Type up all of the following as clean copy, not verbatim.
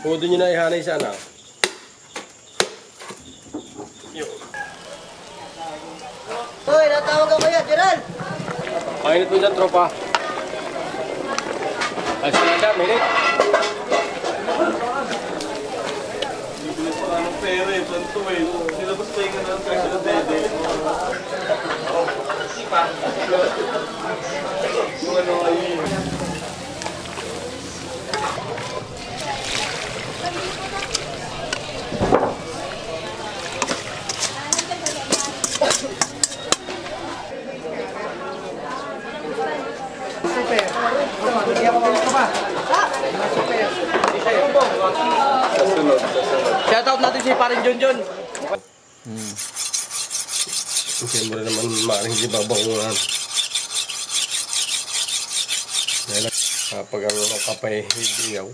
O, doon nyo na ihanay sana. Yun. Hoy, natawag ako yan, Gerald! Mainit mo dyan, tropa. Ay, sila dyan, mainit. Bibilis pa ng pera eh, planto eh. Nilabas pa yung ng presyo ng dede. Yung ano ay... Shoutout natin si Paring Junjun. Siyempre naman maaaring di babangunan. Dahil kapag ang kapay hidiyaw.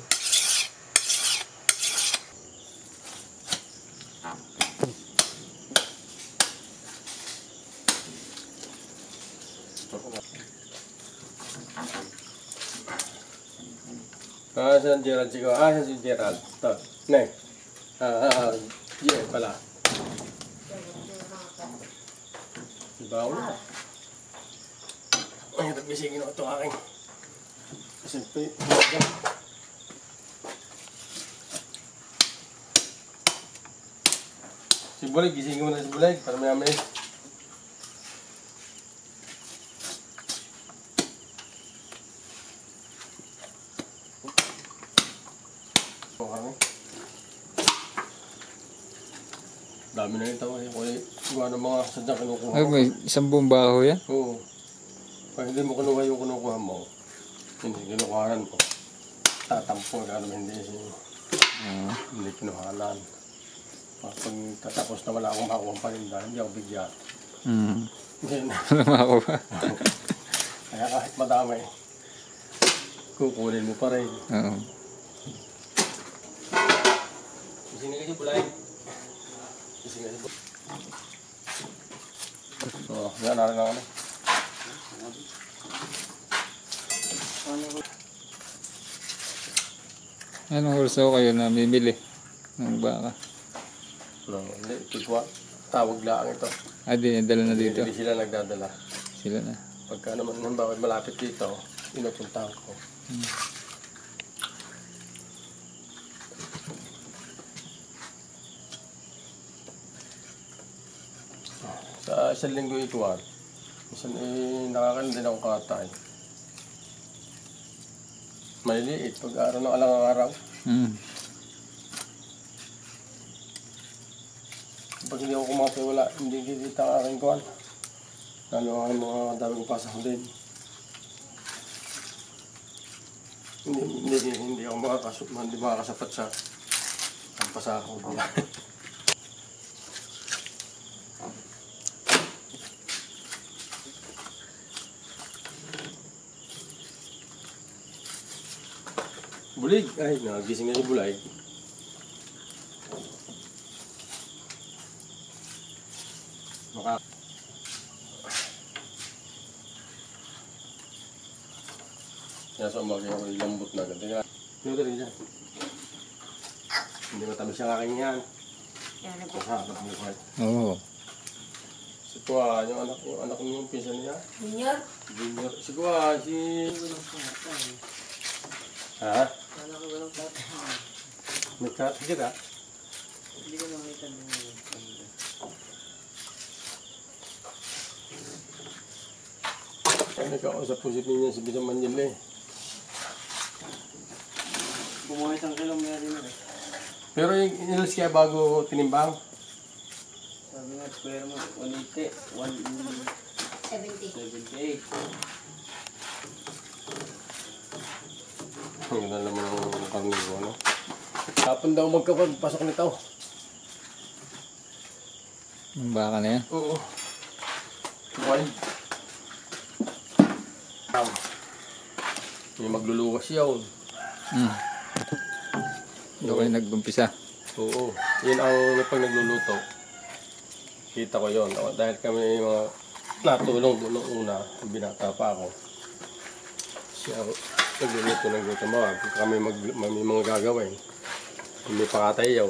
Saan Gerald sigaw? Saan si Gerald? Ito. Ne. Gerald pala. Baw na. Ay, tagisingin ako ito aking. Kasi ito si Bulig, gisingin mo na si Bulig para may dami na ito eh. Kung ano mga sadyang kinukuha Ay, mo. may isang buong baho yan? Oo. Pag hindi mo kinuha yung kinukuha mo, hindi kinukuhanan ko. Tatampo ka naman hindi kinuhanan. Pag tatapos na wala akong makuha pa rin dahil hindi ako bigyan. Hindi na. Alam ako ba? Kaya kahit madami, kukunin mo pa rin. Oo. Gising na kasi bulay. Gising na kasi bulay. So, yan na rin ako na. Anong horso kayo na bibili ng baka? No, hindi. Kikwa. Tawag lang ito. Dala na dito. Hindi sila nagdadala. Sila na. Pagka naman nang bawat malapit dito, pinupuntahan ko. Sa isang linggo ikuan, minsan nakakain din akong katay. Maliliit pag araw ng alang araw. Pag hindi ako kumatay, wala, hindi kita ang aking kuwan. Lalo ang mga daming pasang din. Hindi ako makakasapat sa ang pasahod. Bulig! Ay, nagising na si Bulay. Kaya sa umaga yung lambot na agad. Yung dali dyan. Hindi matamis yung aking yan. Masarap mo ko. Oo. Si Kuya, yung anak niyo yung pinsan niya. Junior? Junior. Si Kuya, si... Ha? Wala ko walang tatay. May kakit ka? Hindi ko nakita din yung kanila. Ay, nagkakausap po si Pinya si Bisang Manila eh. Bumuhay isang kilo meron na eh. Pero yung inilis kaya bago tinimbang? Sabi nga, square mo, 180, 178. Ang ganda naman ng karne ko, ano? Hapon daw magkapagpasok nito. Ang baka na yan. Oo. Wild. May magluluwas yun. Doon kayo nag-umpisa. Oo. Yun ang pag nagluluto. Kita ko yun. Dahil kami mga natulong doon noong una. Binata pa ako. Siya nagluluto ng guto mo. Kami may mga gagawin. Hindi pa katayaw.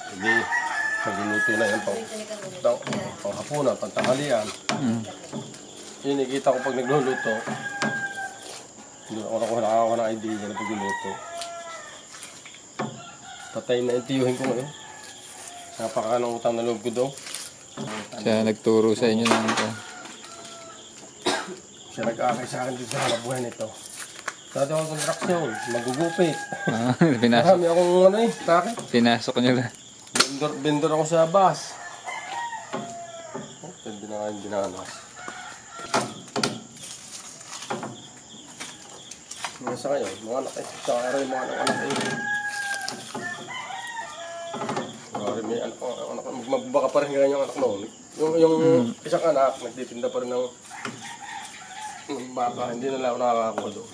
Hindi, magluluto na yan pang hapunan, pang tanghalian. Yun, nakikita ko pag nagluluto. Hindi ako nakakawa ng idea na pagluluto. Patay na intiyuhin ko ngayon. Napakanang utang na loob ko daw. Siya nagturo sa inyo ng ito. Siya nag-aakay sa akin dito sa halabuhay nito. Dati akong kontraksyon, magugupit. Pinasok. Marami akong takit. Pinasok nyo lang. Vendor ako sa bus. Pwede na nga yung binanas. Nasa kayo, mga anak eh. Sa araw yung mga anak eh. May anak, magbaka pa rin ganyan yung anak noon. Yung isang anak, nagtitinda pa rin ng baka, hindi na lang ako nakakakuha doon.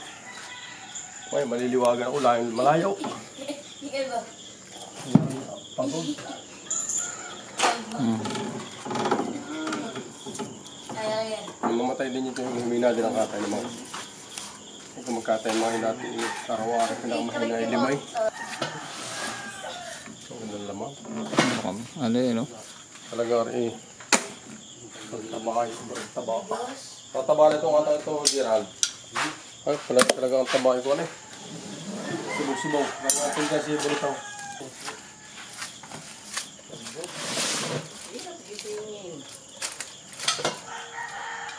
May maliliwagan ako, malayo. Pagod. Nung mamatay din ito yung humina din ang katay naman. Kung magkatay mga hinati, araw-araw pinakamahina yung limay. So, gandang lamang. Ano yun, no? Talaga rin eh. Pagtabakay, sobrang taba. Tataba na itong atang ito, Gerald. Ay, talaga ang tabakay ko ano eh. Sibog-sibog. Nakatin ka siya ito.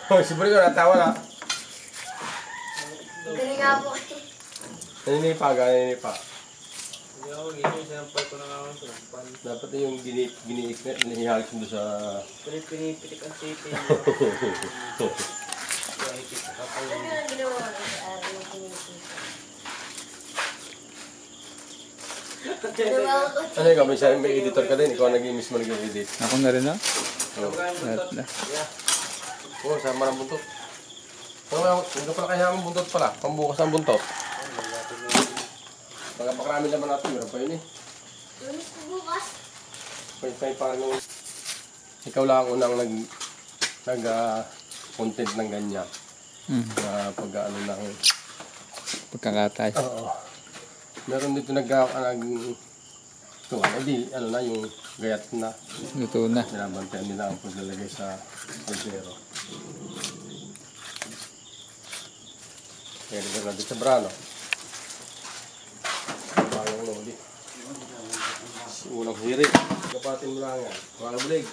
Hoy, si Buri ko natawa na. Galing nga po. Naninipa. Hindi ako gising, sinampal ko na nga ako sa pan. Dapat yung giniik na inihalik mo sa... Pinipitik ang sipin. Kaya ipit sa kapal. Ano yung ginawa ko sa araw ng pinisip? Ginawa ko. Ano yung kami siya, may editor ka din, ikaw nag-i-miss mo nag-edit. Ako na rin, no? Lahat na. Oo, sama ng buntot. Hindi pala kaya ang buntot pala, pambukas ang buntot. Mga pakarami naman natin, meron pa yun eh. Lumis ko bukas. Pwede parang ikaw lang unang nag-content ng ganyan. Na pag-ano lang. Pagkakatay. Oo. Meron dito ano na, yung gayat na. Luto na. Binabantayan nila ang paglalagay sa kaldero. Kaya nila natin sa brano. Bayang loli. Unang hirit. Kapatin mo lang yan. Mga bulig.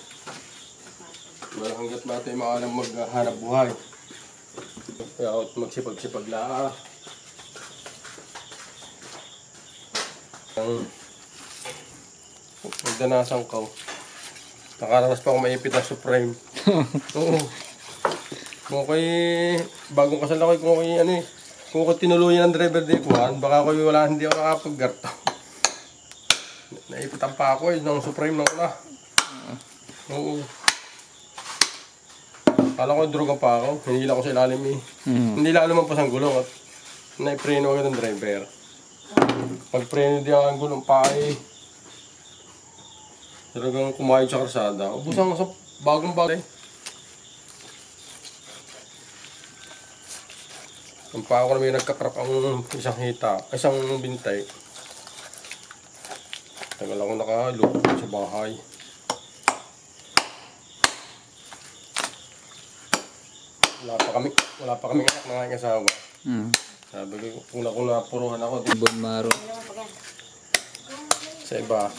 Walang hanggat natin maalam maghanap buhay. Kaya magsipag-sipag lang. Magdanasan ko. Nakaranas pa ako maipit na Supreme. Oo. Kung ako'y bagong kasal ako, kung ako'y kung ako'y tinuluyan ng driver di kuhan, baka ako'y hindi ako nakapag-garto. Naipitan pa ako ng Supreme ng una. Oo. Kala ko droga pa ako, hinila ko sa ilalim eh. Hindi lang lumampas ang gulong at naipreno agad ng driver. Pag-preno di ang gulong pa eh. Talagang kumayod sa karsada. Ubusang sa bagong bagay. Ang pa ako na may nagkakrap ang isang hita, isang bintay. Tagal ako nakahalo sa bahay. Wala pa kami anak ng aking asawa. Sabi ko, kung napuruhan ako. Bon maro. Sa iba,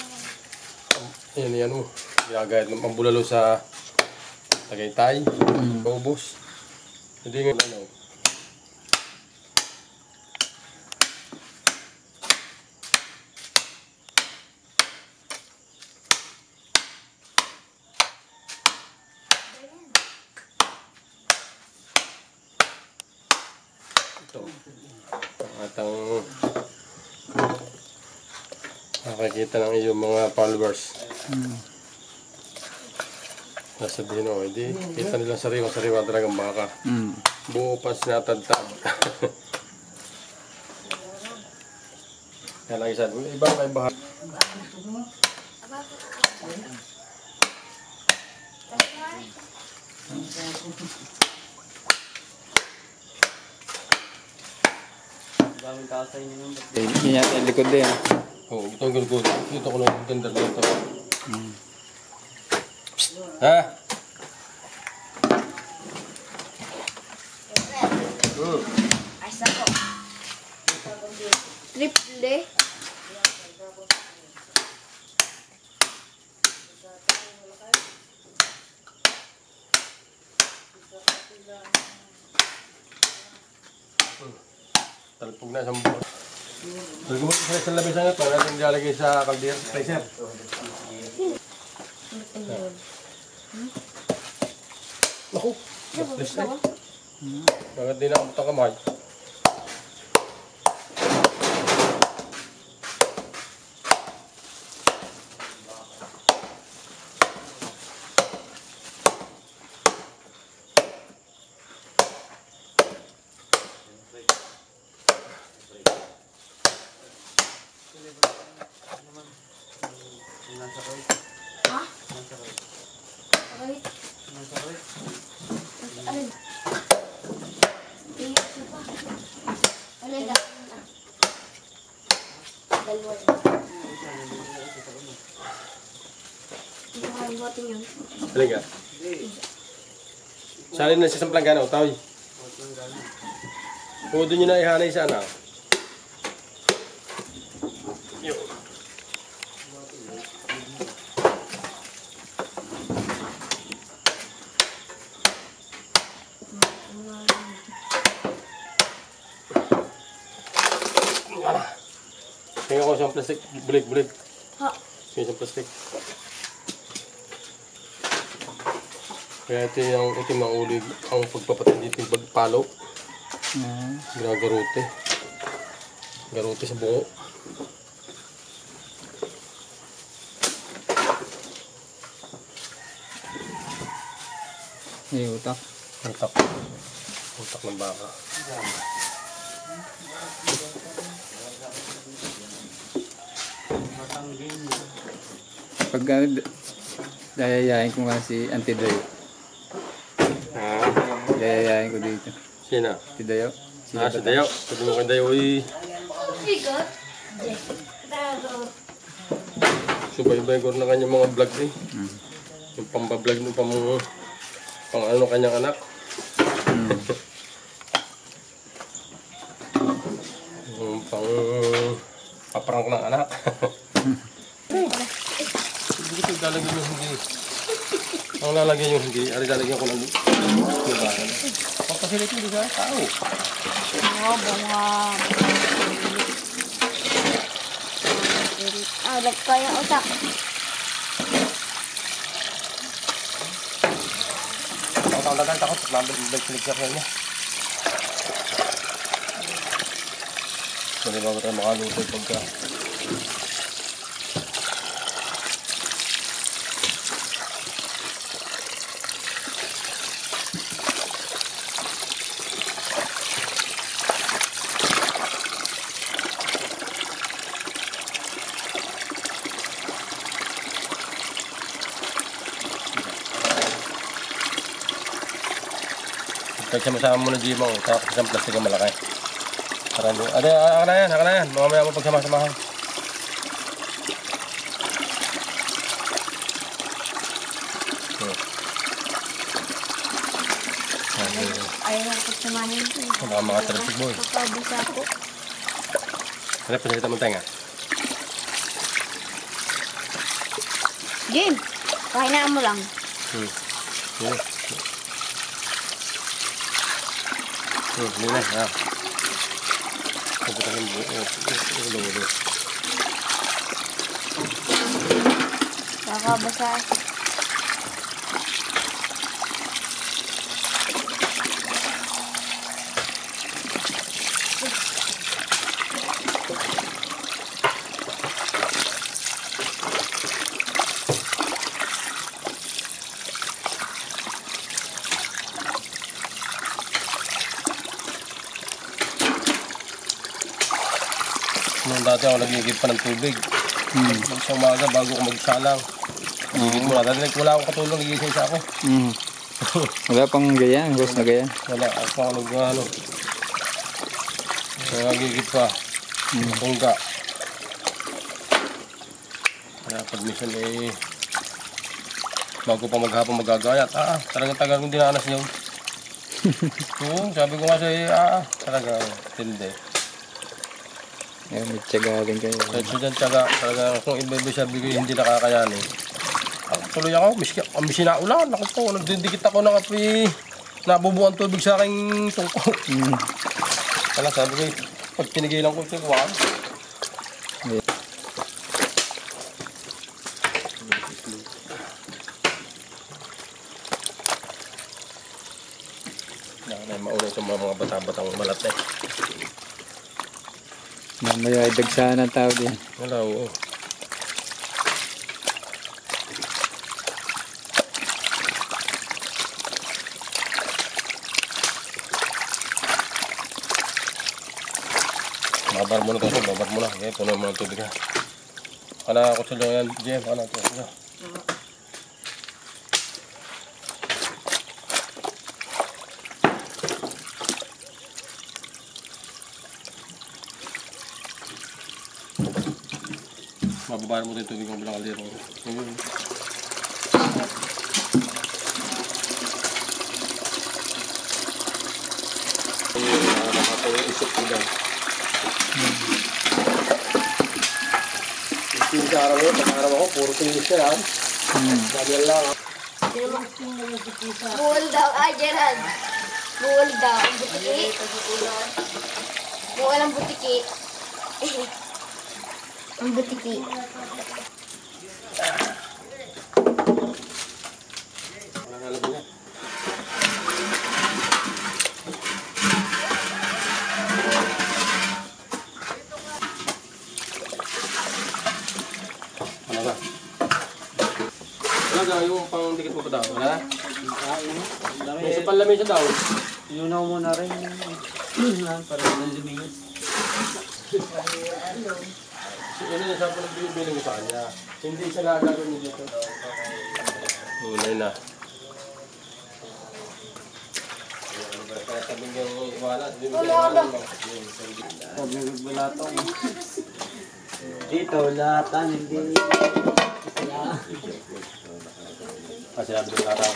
yan mo, ginagayat ng pambulalo sa Tagaytay, Ubos. Hindi nga ano. Ito. At ang nakikita ng iyong mga followers. Nasabihin o, hindi. Kita nilang sariwa talagang baka. Buo pa sinatagtag. Kaya lang isa, ibang may bahag. daming kasay niyo nun. Yun yata yung likod din. Oo, ito ang gulgul. Dito ko lang yung tender dito. Ha? Ayos ako. Triple. Talpog na isang buwan. Talpog mo sa isang labis nga ito. Natin ilalagay sa kaldir. Tracer. Naku. Please na. Bakit di nakamot ang kamay? Ha? Okay. Alin? Tingin ko pa. Alin na? Dalawa rin. Hindi ko kayang boting yun. Halika. Salin na siya sa planggana. Tawag. O doon nyo na ihanay sa anak. Yun. Tingnan ko siyang plastic. Bulig. Ha? Tingnan siyang plastic. Kaya ito yung itim ang ulig. Ang pagpapatid dito yung pagpalo. Ginagarote. Garote sa bungo. Yung utak. Utak. Utak ng baka. Pag dayayain ko nga si Auntie Dayo. Ha? Dayayain ko dito. Sina? Si Dayo. Ah, si Dayo. Sabi mo kay Dayo, Bigot? Tago. subay-bay ko na kanyang mga vlog eh. Yung pambablog ng pang ano kanyang anak. Yung pang paprank ng anak. Hindi ko lalagyan yung hindi. Ang lalagyan yung hindi, ari lalagyan ko ng diba? Pagpasilip hindi sa tao. Alat kaya utak. Ang tagal takot, nabalik siya kanya. Hindi bago tayo makaluto pagka. Pagsama-sama mo na Gimo, tapos isang plastic ang malaki. Para doon. Aka na yan. Mamaya mo pagsama-samahan. Ayaw na pagsamahin ko. Baka makatalapig mo eh. Kakabisa ko. Ano pa salita mong tenga? Game! Pahinaan mo lang. Yun. Hindi na. Ha. Pagkatakin mo. Ulo. Kakabasa. Noong dati ako nagigib pa ng tubig. Sa umaga bago ko magsalang. Nagigib mo na. Dahil wala akong katulong, nagigisa ako. Wala pang ganyan, boss na ganyan. Wala, ako nag-ano. Nagigit pa. Tungga. Kaya pag minsan bago pa maghapon magagayat, talagang tagal kong dinanas yun. Oo, sabi ko nga sa'yo, talaga, hindi. Ayan, may tiyaga rin kayo. Kahit sa dyan, tiyaga, talaga, kung iba-iba sabi ko, hindi nakakayanin. Tuloy ako, miski na ulan, ako po, nagdidikit ako ng apoy, nabubuan tubig sa aking tungko. Kala, sabi ko, pag tinigilan ko, wag. Mauna sa mga bata-batang malat eh. Mamaya ay dagsahan ang tao din. Wala, oo. Babar mo na ito, babar mo na. Okay, puno mo ng tubig ha. Kana ako sa yan, Jem, kana ito. Mababaran mo ito yung tubig ng bilang kaliro. Isip ko dyan. Yung sa araw yun, pag-araw ako, puro tinis ka lang. Ganyan lang. Buhol daw. Gerald. Buhol daw. Ang butiki. Buhol ang butiki. Ang butiki. Wala nga labi na. Wala ba? Wala yung pang dikit mo pa daw. Wala? May isa pang lamesa daw. Inunaw mo na rin. Para na lumingas. Ano yung sabi na bibiling ko sa kanya? Hindi siya gagawin niyo dito. Ulay na. Kaya sabi niyo wala. Huwag na nagbalatong. Dito, lahatan, hindi. Kasi sabi ng araw.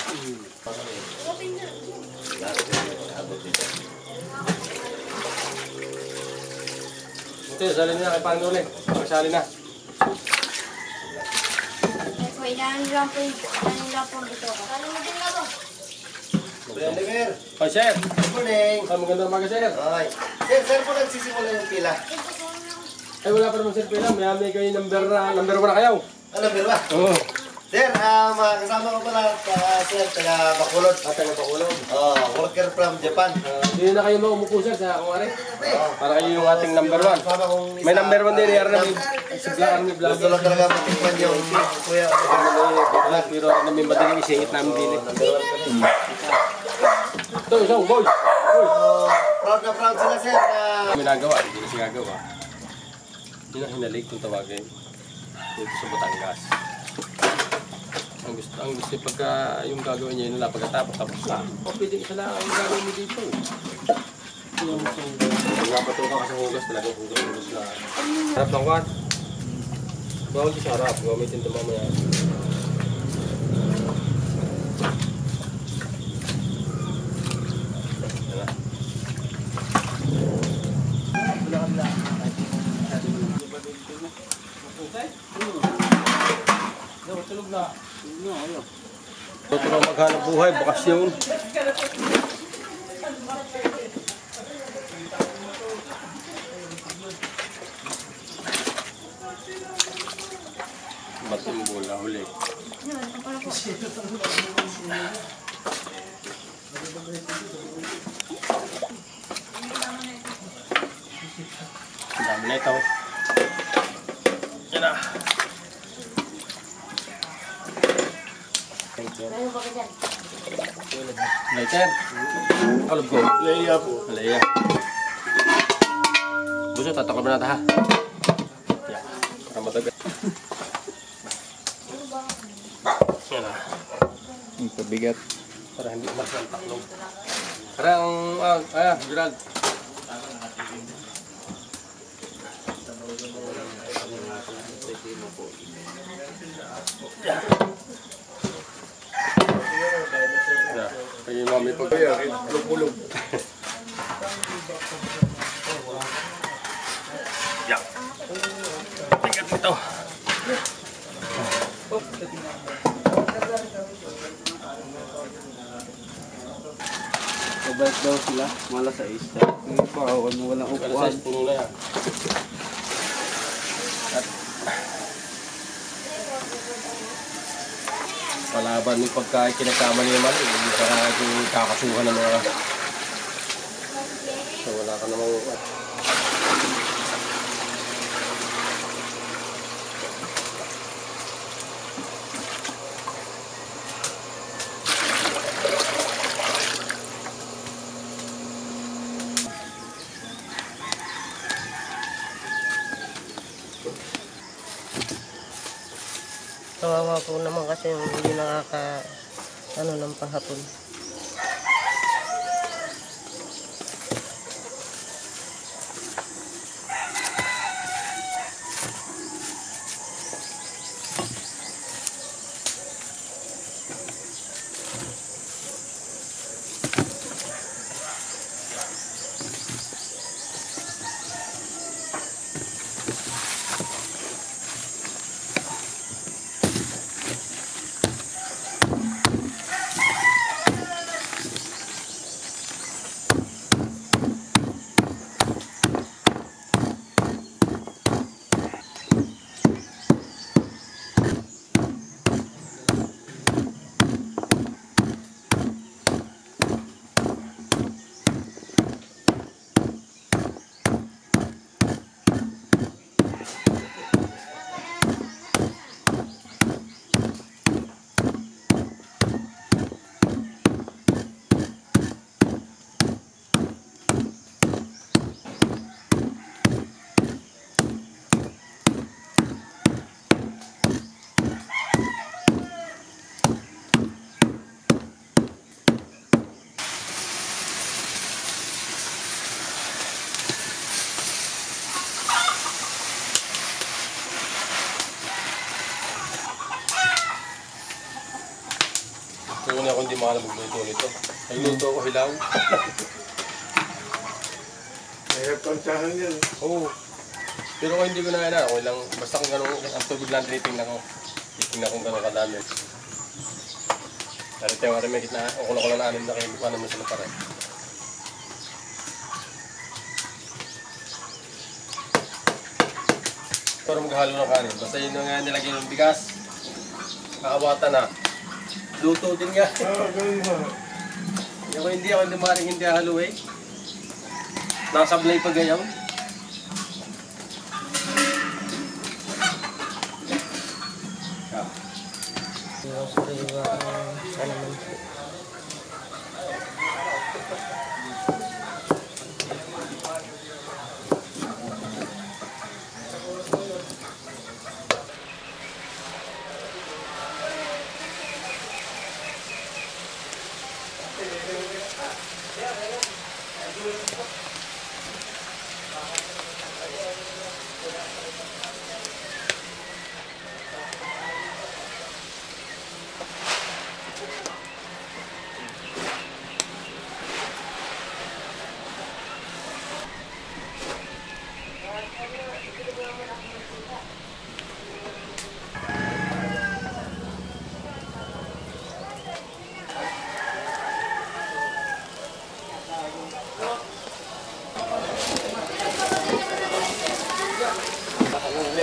Ito, salin na kay Pandole. Pakasali na. Kailangan lang po ito. Ano mo din nga to? Oliver, Oh, sir. good morning. Magandang umaga, sir. Okay. Sir po nagsisimula yung pila. Ay, wala pa naman, sir. Pila. May kayo number 1 na kayo. Number ba? Oo. Sir, kasama ko pala, sir, taga Bacolod. Taga Bacolod. Worker from Japan. Hindi na kayo maumupo, sir, sa kumari. Para kayo yung ating number 1. Kasama kong isa. May number 1 din. Yara na may sigla kami vlog. Gusto lang talaga matikman yung kuya. Pero na may madaling isingit namin dili. Number 1 kami. Ito, isang boy. Proud na proud sila, sir. May nagawa, hindi na siya gagawa. Hindi na hinalik kung tawagin. Dito sa Batangas. Ang gusto pagka yung gagawin niya yun nila pagkatapos tapos na. O pwede isa lang ang gagawin mo dito. Pag napato ka kasi hugas talaga hugas na. Harap lang kwan. Bawal di sa harap. Gamitin ito mamaya. Tulog na. Ito na maghanap buhay, bakasyon. Bating bola huli. Dami na ito. Yan na. Lighter. Kalog ko. Leia po. Leia. Buso, tatakal mo natin ha. Yan. Para matagal. Yan na. Ang pabigat. Para hindi umas ng taklong. Para ang, Gerald. may pagkayari. Lupulog. Yak. Tigat nito. Kabait daw sila, mala sa isa. Hindi pa, walang upuan. Alas 6, puno na yan. Palaban yung pagka kinagkamali naman, hindi ka kakasuhan ng mga... So wala ka namang... Kawawa po naman kasi yung hindi ng panghapon. Kung ako hindi makalam magluto nito. Nagluto ako hilaw. Mahirap tantsahan yan. Oo. Pero kung hindi ko na kailangan, okay lang. Basta kung gano'n, ang tubig lang tinitingnan ko. Titingnan kung gano'n kadami. Narito yung aramay kitna, ang kulang-kulang na anim na kayo, paano mo sila paray. Pero maghalo ng kanin. Basta yun nga nilagay ng bigas. Kakawatan na. Luto din nga. Ganun mo. Ako hindi maaaring hindi halo eh. Nakasablay pa gayaw. Sariwa ang naman po.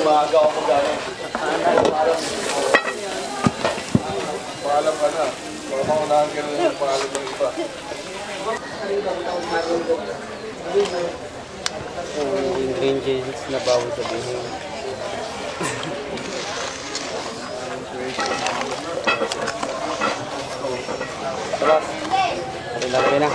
Maaga ako galing. Paalam ka na. Para maunahan ka na yung paalam ng iba. Ingredients na bawal sabihin. Sarap. Laki na.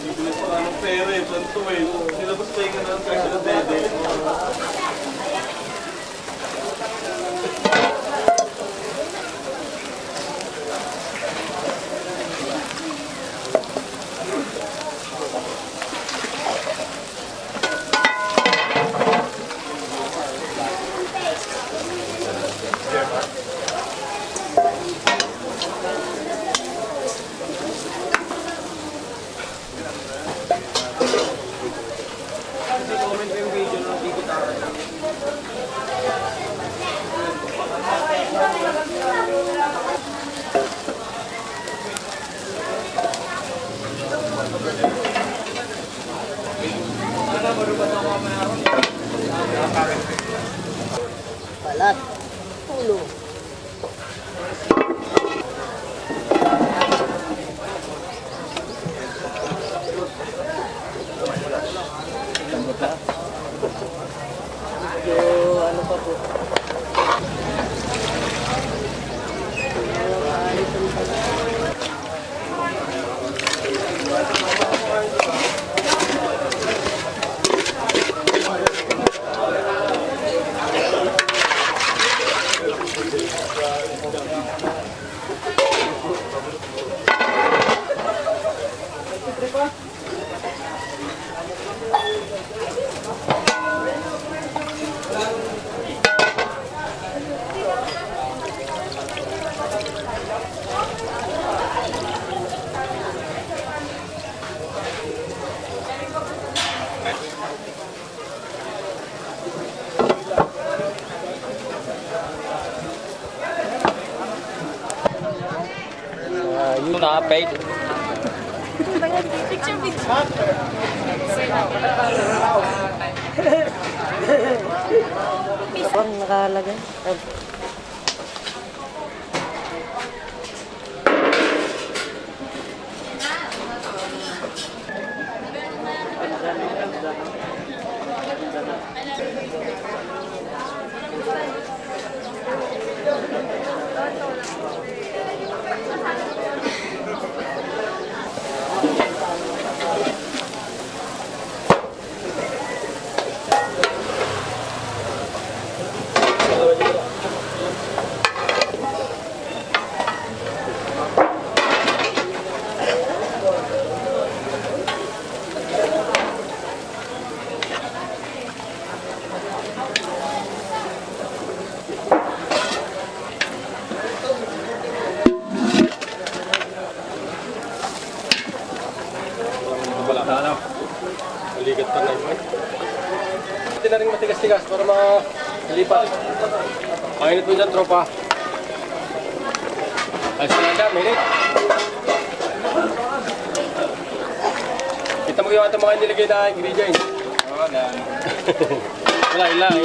Bibili pa nga ng pera eh, planto eh. Nilabas tayo ka na ng kasya ng dede. Balat. Ulo. Medyo ano pa po. Yun na-paid. Bang nakalagay. Hindi na rin matigas-tigas para malipat. Mainit mo dyan, tropa. Ayos na dyan, mainit. Kita mo yung ating mga nilagay na ingredients. Wala, ilang.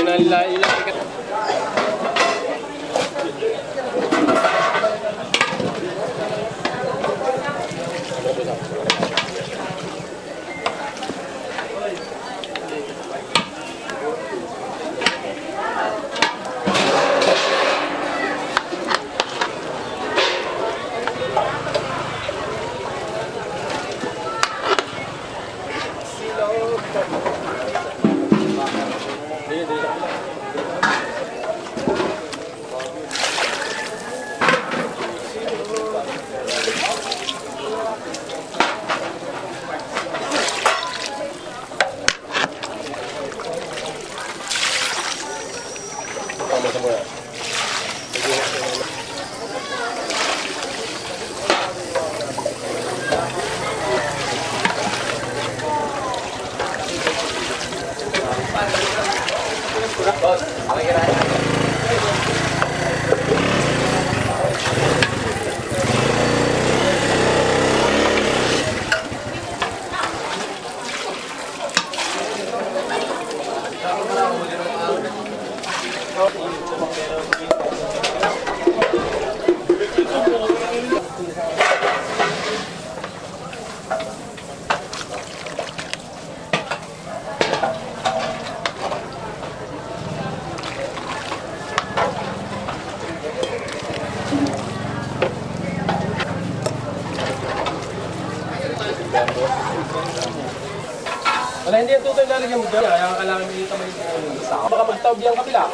Wala, hindi yung tutoy lalagyan mo dyan. Kaya kailangan mo dito may isa. Baka magtawag yung kapila.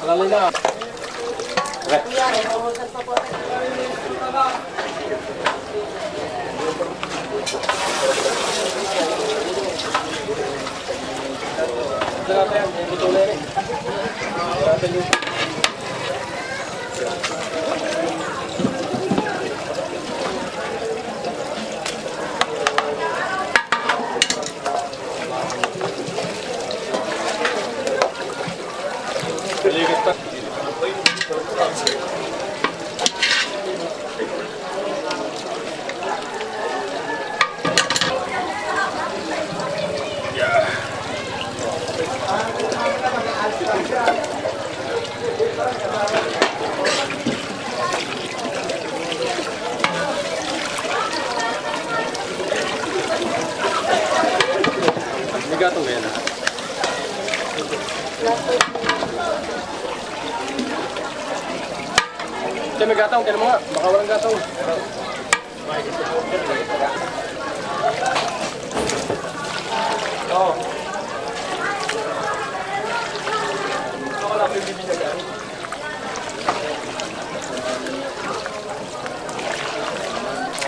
Alalay na. Okay. Ito natin yan. May buto na yan eh. Natin yung... Ligat pa. Ligatong ba yan? Ito may gatong, kaya mo nga, baka walang gatong. Oo. Wala pa yung bibigyan dyan.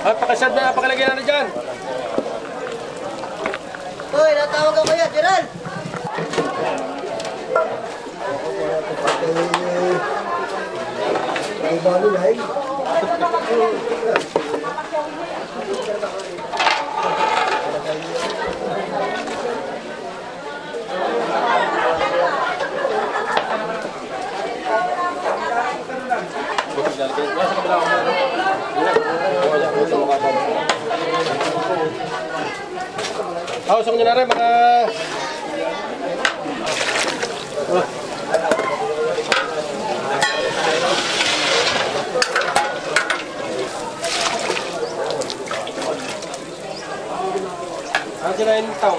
Ay, pakasad na, pakalagyan na dyan. Hoy, natawag ako yan, Gerald! Ay, balo na eh. Hausok nyo na rin mga... Nandiyan na yung tao.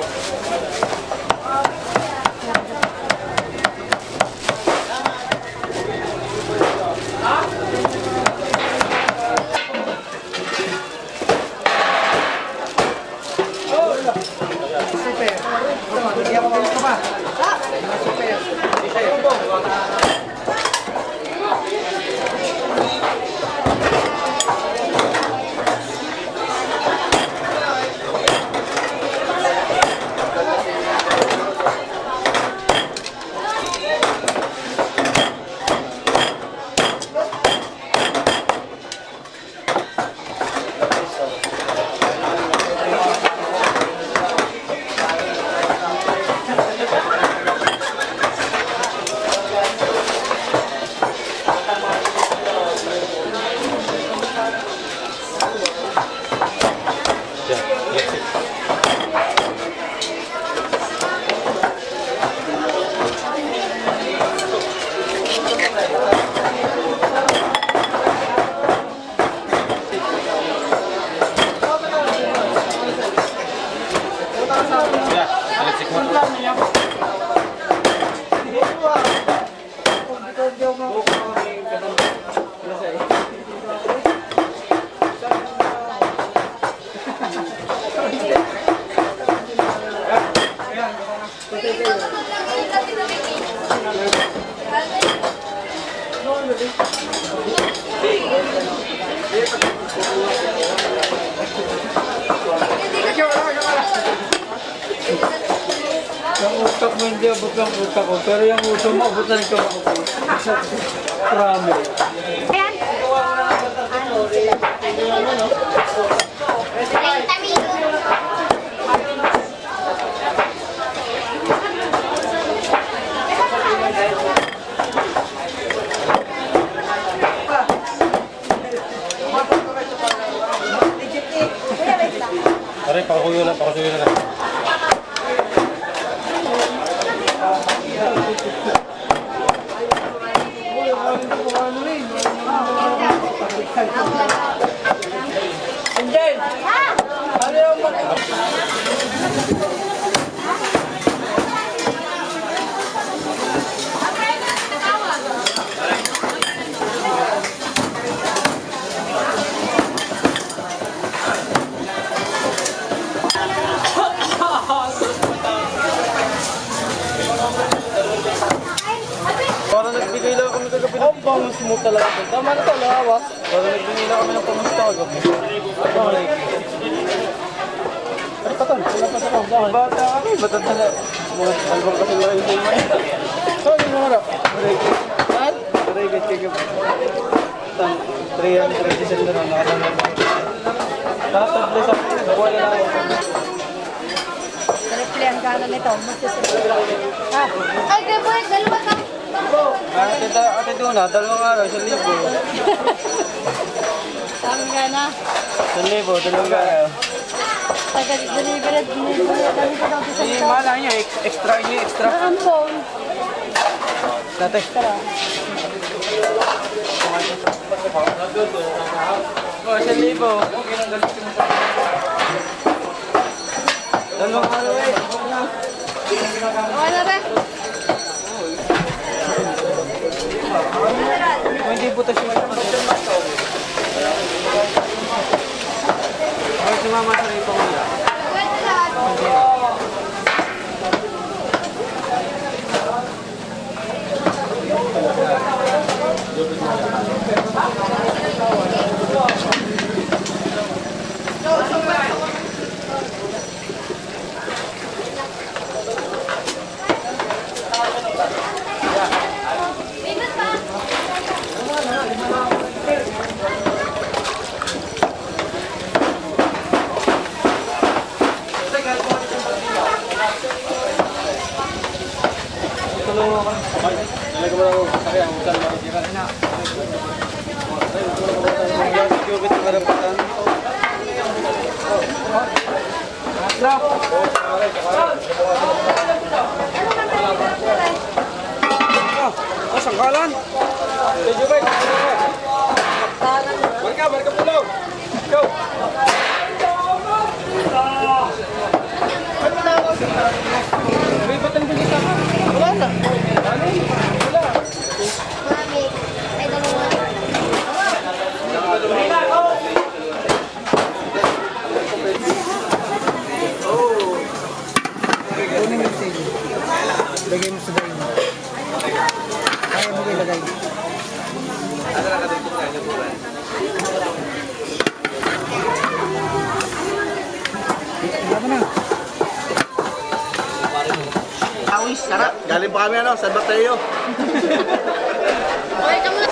mo hindi abot ng puta ko, pero yung uso mo, abot na rin ko ako. Marami. Ayan. Aray, pakuyo na. Parang nagbigay lang kami kagabi ng bangus mo talaga. Tama na to, lawas. Parang nagbigay lang kami ng bangus kagabi. Ano pa to? Wala pa sa kong. Bata kami, bata na. Mga albang kasi lang yung mga. Saan yung mga harap? Saan? Aray, gachigil. 300 na lang nakasama. Tatapos sa akin, nakuha na lang ako. Reflehan ka na nito. Ay, Geboy, dalawa ka. Ate Duna, 2 araw, 1,000. Tama ka na. 1,000, 2 araw. Taga-delivery kami ko daw sa Si Mala niya, extra. ang phone. Dati. Oh, 1,000. Dalawang araw eh. Okay na rin. Kung hindi butas yung ay, sumama sa rito mo yan. Oh, sangkalan. Tujuh baik. Barka pulau. Go. Ribet ang bilis ako. Wala na. Wala. Mami, ay dalawa. Lagay mo sa dahin. Kaya mo ilagay. Awis, sarap. Galing pa kami San Mateo. Okay, kamu.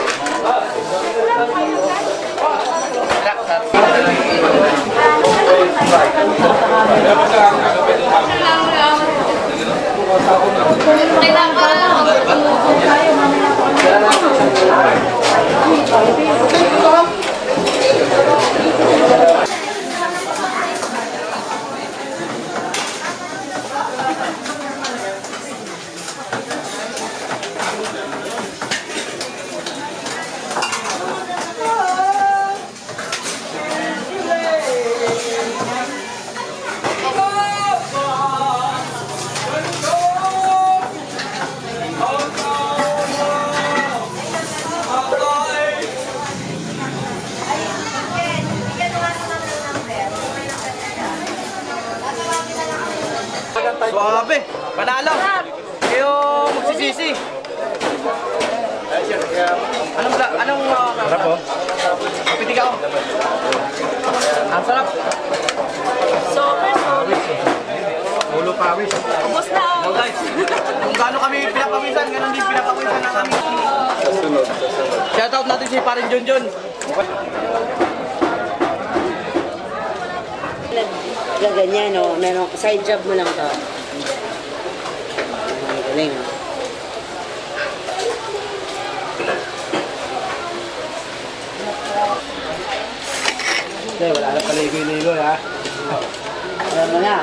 Suabe, panalo. Kayo magsisisi. Anong sarap po? Pitig ako. Ang sarap. Ulo pa. Ubus na. Oh, guys. Kung gaano kami pinapawisan, ganun din pinapawisan na kami. Shoutout natin si Parin Junjun. Gaganyan, no? Meron, side job mo lang to. Galing, no? Wala na paligoy-ligoy, ha? Alam mo na.